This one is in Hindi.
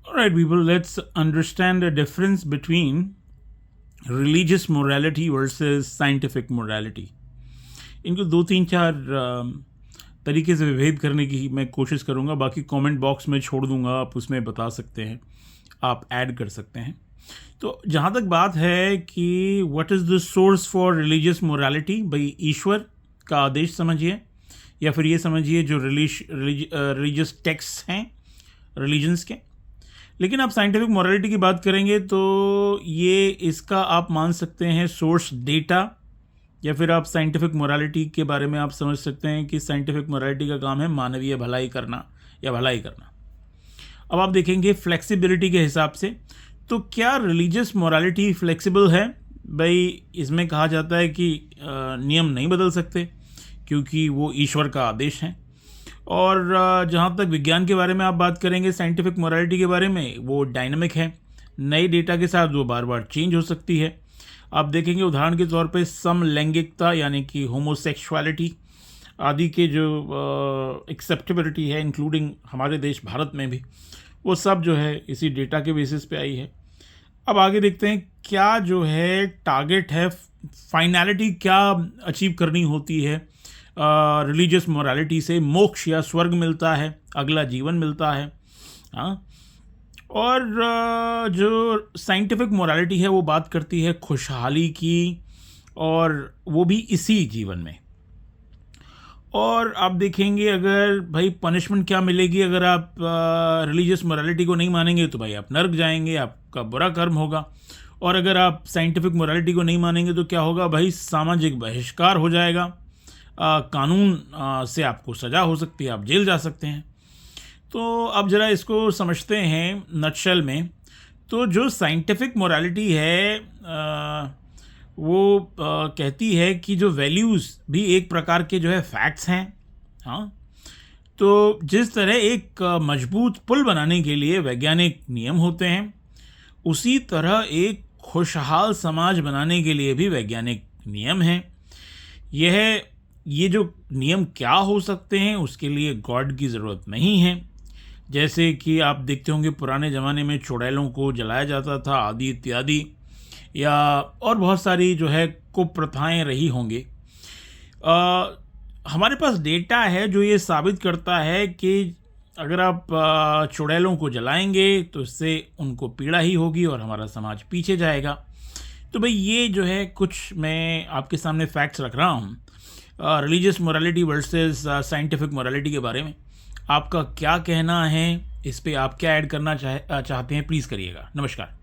All right, people, let's understand the difference between religious morality versus scientific morality. इनको दो तीन चार तरीके से विभेद करने की मैं कोशिश करूँगा. बाकी कमेंट बॉक्स में छोड़ दूँगा, आप उसमें बता सकते हैं, आप ऐड कर सकते हैं. तो जहाँ तक बात है कि what is the source for religious morality, भाई ईश्वर का आदेश समझिए, या फिर ये समझिए जो रिलीजियस टेक्स्ट हैं रिलीजन्स के. लेकिन आप साइंटिफिक मोरालिटी की बात करेंगे तो ये इसका आप मान सकते हैं सोर्स डेटा, या फिर आप साइंटिफिक मोरालिटी के बारे में आप समझ सकते हैं कि साइंटिफिक मोरालिटी का काम है मानवीय भलाई करना या भलाई करना. अब आप देखेंगे फ्लेक्सिबिलिटी के हिसाब से, तो क्या रिलीजियस मोरालिटी फ्लेक्सिबल है? भाई इसमें कहा जाता है कि नियम नहीं बदल सकते क्योंकि वो ईश्वर का आदेश है. और जहाँ तक विज्ञान के बारे में आप बात करेंगे, साइंटिफिक मोरालिटी के बारे में, वो डायनामिक है, नए डेटा के साथ वो बार बार चेंज हो सकती है. आप देखेंगे उदाहरण के तौर पे समलैंगिकता यानी कि होमोसेक्सुअलिटी आदि के जो एक्सेप्टेबिलिटी है, इंक्लूडिंग हमारे देश भारत में भी, वो सब जो है इसी डेटा के बेसिस पे आई है. अब आगे देखते हैं क्या जो है टारगेट है, फाइनलिटी क्या अचीव करनी होती है रिलीजियस मोरालिटी से. मोक्ष या स्वर्ग मिलता है, अगला जीवन मिलता है. हाँ. और जो साइंटिफिक मोरालिटी है वो बात करती है खुशहाली की, और वो भी इसी जीवन में. और आप देखेंगे अगर भाई पनिशमेंट क्या मिलेगी अगर आप रिलीजियस मोरालिटी को नहीं मानेंगे, तो भाई आप नर्क जाएंगे, आपका बुरा कर्म होगा. और अगर आप साइंटिफिक मोरालिटी को नहीं मानेंगे तो क्या होगा भाई, सामाजिक बहिष्कार हो जाएगा, कानून से आपको सज़ा हो सकती है, आप जेल जा सकते हैं. तो अब ज़रा इसको समझते हैं नटशेल में. तो जो साइंटिफिक मोरालिटी है वो कहती है कि जो वैल्यूज़ भी एक प्रकार के जो है फैक्ट्स हैं. हाँ. तो जिस तरह एक मजबूत पुल बनाने के लिए वैज्ञानिक नियम होते हैं, उसी तरह एक खुशहाल समाज बनाने के लिए भी वैज्ञानिक नियम हैं. ये जो नियम क्या हो सकते हैं उसके लिए गॉड की ज़रूरत नहीं है. जैसे कि आप देखते होंगे पुराने ज़माने में चुड़ैलों को जलाया जाता था आदि इत्यादि, या और बहुत सारी जो है कुप्रथाएं रही होंगी. हमारे पास डेटा है जो ये साबित करता है कि अगर आप चुड़ैलों को जलाएंगे तो इससे उनको पीड़ा ही होगी और हमारा समाज पीछे जाएगा. तो भाई ये जो है कुछ मैं आपके सामने फैक्ट्स रख रहा हूँ religious morality versus scientific morality के बारे में. आपका क्या कहना है इस पे, आप क्या ऐड करना चाहते हैं, प्लीज़ करिएगा. नमस्कार.